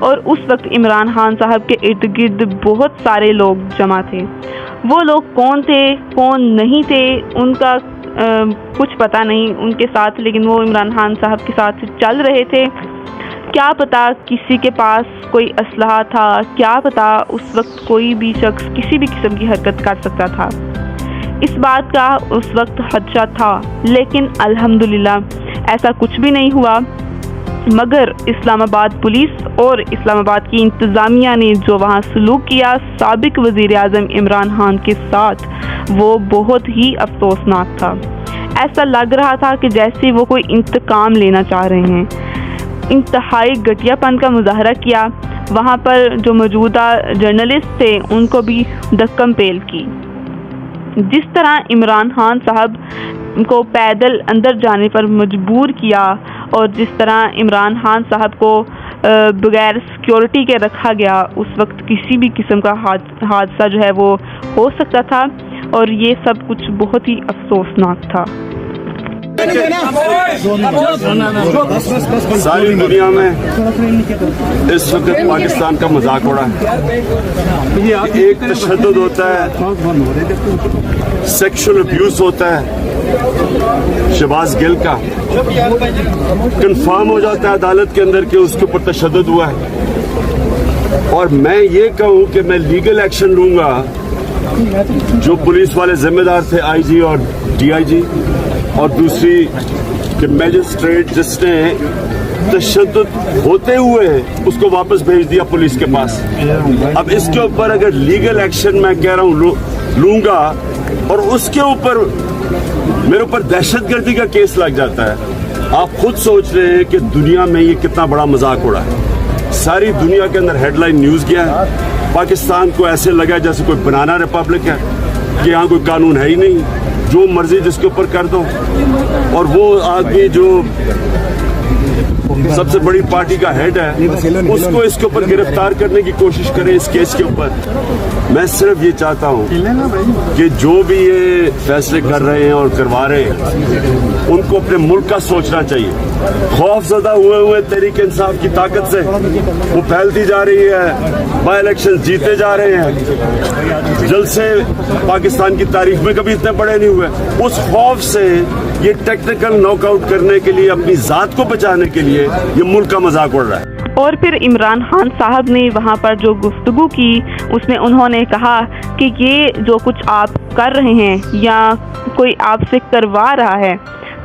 اور اس وقت عمران خان صاحب کے ارد گرد بہت سارے لوگ جمع تھے. وہ لوگ کون تھے کون نہیں تھے ان کا کچھ پتہ نہیں ان کے ساتھ، لیکن وہ عمران خان صاحب کے ساتھ چل رہے تھے. کیا پتہ کسی کے پاس کوئی اسلحہ تھا، کیا پتہ اس وقت کوئی بھی شخص کسی بھی قسم کی حرکت کر سکتا تھا. اس بات کا اس وقت خدشہ تھا، لیکن الحمدللہ ایسا کچھ بھی نہیں ہوا. مگر اسلام آباد پولیس اور اسلام آباد کی انتظامیہ نے جو وہاں سلوک کیا سابق وزیر اعظم عمران خان کے ساتھ، وہ بہت ہی افسوسناک تھا. ایسا لگ رہا تھا کہ جیسے وہ کوئی انتقام لینا چاہ رہے ہیں. انتہائی گھٹیا پن کا مظاہرہ کیا. وہاں پر جو موجودہ جرنلسٹ تھے ان کو بھی دھکم پیل کی. جس طرح عمران خان صاحب کو پیدل اندر جانے پر مجبور کیا اور جس طرح عمران خان صاحب کو بغیر سیکیورٹی کے رکھا گیا، اس وقت کسی بھی قسم کا حادثہ جو ہے وہ ہو سکتا تھا، اور یہ سب کچھ بہت ہی افسوسناک تھا. ساری دنیا میں اس وقت پاکستان کا مذاق اڑا ہے. ایک تشدد ہوتا ہے، سیکشل ابیوز ہوتا ہے شہباز گل کا، کنفرم ہو جاتا ہے عدالت کے اندر کہ اس کے اوپر تشدد ہوا ہے، اور میں یہ کہوں کہ میں لیگل ایکشن لوں گا. جو پولیس والے ذمہ دار تھے، آئی جی اور ڈی آئی جی، اور دوسری کہ میجسٹریٹ جس نے تشدد ہوتے ہوئے اس کو واپس بھیج دیا پولیس کے پاس. اب اس کے اوپر اگر لیگل ایکشن میں کہہ رہا ہوں لوں گا اور اس کے اوپر میرے اوپر دہشت گردی کا کیس لگ جاتا ہے، آپ خود سوچ رہے ہیں کہ دنیا میں یہ کتنا بڑا مذاق اڑا ہے. ساری دنیا کے اندر ہیڈ لائن نیوز گیا ہے. پاکستان کو ایسے لگا جیسے کوئی بنانا ریپبلک ہے کہ یہاں کوئی قانون ہے ہی نہیں، جو مرضی جس کے اوپر کر دو. اور وہ آدمی جو سب سے بڑی پارٹی کا ہیڈ ہے اس کو اس کے اوپر گرفتار کرنے کی کوشش کریں اس کیس کے اوپر. میں صرف یہ چاہتا ہوں کہ جو بھی یہ فیصلے کر رہے ہیں اور کروا رہے ہیں ان کو اپنے ملک کا سوچنا چاہیے. خوف زدہ ہوئے تحریک انصاف کی طاقت سے وہ پھیلتی جا رہی ہے، بائی الیکشن جیتے جا رہے ہیں، جلسے پاکستان کی تاریخ میں کبھی اتنے بڑے نہیں ہوئے. اس خوف سے یہ ٹیکنیکل ناک آؤٹ کرنے کے لیے، اپنی ذات کو بچانے کے لیے یہ ملک کا مذاق اڑ رہا ہے. اور پھر عمران خان صاحب نے وہاں پر جو گفتگو کی اس میں انہوں نے کہا کہ یہ جو کچھ آپ کر رہے ہیں یا کوئی آپ سے کروا رہا ہے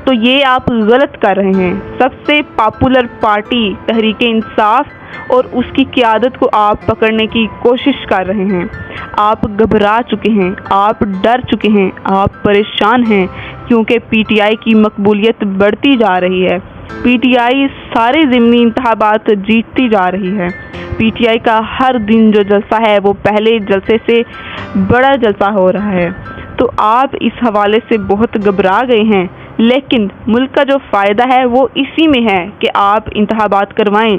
تو یہ آپ غلط کر رہے ہیں. سب سے پاپولر پارٹی تحریک انصاف اور اس کی قیادت کو آپ پکڑنے کی کوشش کر رہے ہیں. آپ گھبرا چکے ہیں، آپ ڈر چکے ہیں، آپ پریشان ہیں کیونکہ پی ٹی آئی کی مقبولیت بڑھتی جا رہی ہے. پی ٹی آئی سارے ضمنی انتخابات جیتتی جا رہی ہے. پی ٹی آئی کا ہر دن جو جلسہ ہے وہ پہلے جلسے سے بڑا جلسہ ہو رہا ہے. تو آپ اس حوالے سے بہت گھبرا گئے ہیں، لیکن ملک کا جو فائدہ ہے وہ اسی میں ہے کہ آپ انتخابات کروائیں،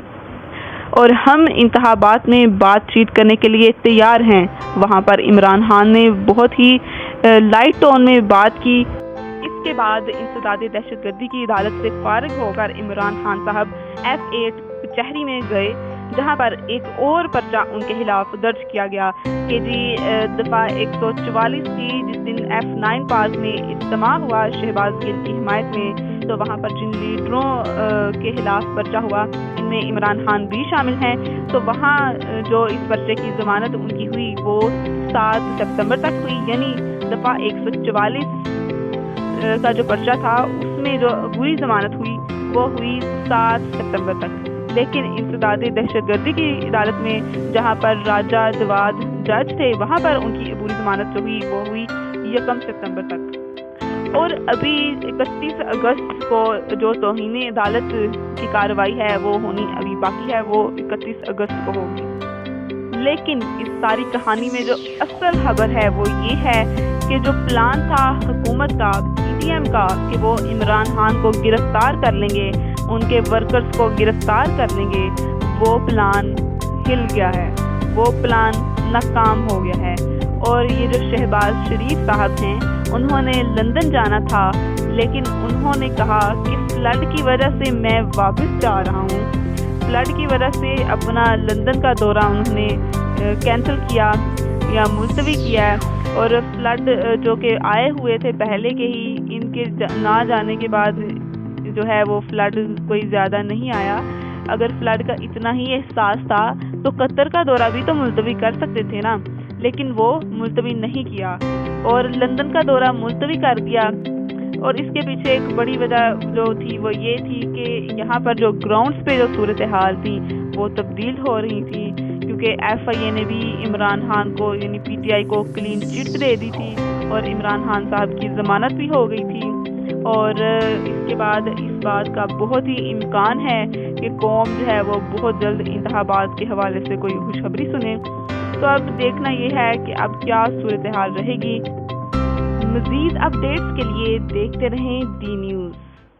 اور ہم انتخابات میں بات چیت کرنے کے لیے تیار ہیں. وہاں پر عمران خان نے بہت ہی لائٹ ٹون میں بات کی. اس کے بعد انسداد دہشت گردی کی عدالت سے فارغ ہو کر عمران خان صاحب F8 کچہری میں گئے، جہاں پر ایک اور پرچہ ان کے خلاف درج کیا گیا کہ دفعہ 144 کی جس دن F9 پارک میں اجتماع ہوا شہباز گل کی حمایت میں، تو وہاں پر جن لیڈروں کے خلاف پرچہ ہوا ان میں عمران خان بھی شامل ہیں. تو وہاں جو اس پرچے کی ضمانت ان کی ہوئی وہ 7 سپتمبر تک ہوئی، یعنی دفعہ 144 کا جو پرچہ تھا اس میں جو ہوئی ضمانت ہوئی وہ ہوئی 7 سپتمبر تک. لیکن انسداد دہشت گردی کی عدالت میں جہاں پر راجہ جواد جج تھے وہاں پر ان کی عبوری ضمانت جو ہوئی وہ ہوئی 1 سپتمبر تک. اور ابھی 31 اگست کو جو توہین عدالت کی کارروائی ہے وہ ہونی ابھی باقی ہے، وہ 31 اگست کو ہوگی. لیکن اس ساری کہانی میں جو اصل خبر ہے وہ یہ ہے کہ جو پلان تھا حکومت کا، پی ٹی ایم کا، کہ وہ عمران خان کو گرفتار کر لیں گے، ان کے ورکرز کو گرفتار کر لیں گے، وہ پلان ہل گیا ہے، وہ پلان ناکام ہو گیا ہے. اور یہ جو شہباز شریف صاحب ہیں انہوں نے لندن جانا تھا، لیکن انہوں نے کہا کہ فلڈ کی وجہ سے میں واپس جا رہا ہوں. فلڈ کی وجہ سے اپنا لندن کا دورہ انہوں نے کینسل کیا یا ملتوی کیا ہے، اور فلڈ جو کہ آئے ہوئے تھے پہلے کے ہی، ان کے نہ جانے کے بعد جو ہے وہ فلڈ کوئی زیادہ نہیں آیا۔ اگر فلڈ کا اتنا ہی احساس تھا تو قطر کا دورہ بھی تو ملتوی کر سکتے تھے نا، لیکن وہ ملتوی نہیں کیا اور لندن کا دورہ ملتوی کر دیا۔ اور اس کے پیچھے ایک بڑی وجہ جو تھی وہ یہ تھی کہ یہاں پر جو گراؤنڈز پہ جو صورتحال تھی وہ تبدیل ہو رہی تھی، کیونکہ ایف آئی اے نے بھی عمران خان کو یعنی پی ٹی آئی کو کلین چٹ دے دی تھی اور عمران خان صاحب کی ضمانت بھی ہو گئی تھی، اور اس کے بعد اس بات کا بہت ہی امکان ہے کہ قوم جو ہے وہ بہت جلد انتخابات کے حوالے سے کوئی خوشخبری سنے۔ تو اب دیکھنا یہ ہے کہ اب کیا صورتحال رہے گی۔ مزید اپڈیٹس کے لیے دیکھتے رہیں ڈی نیوز۔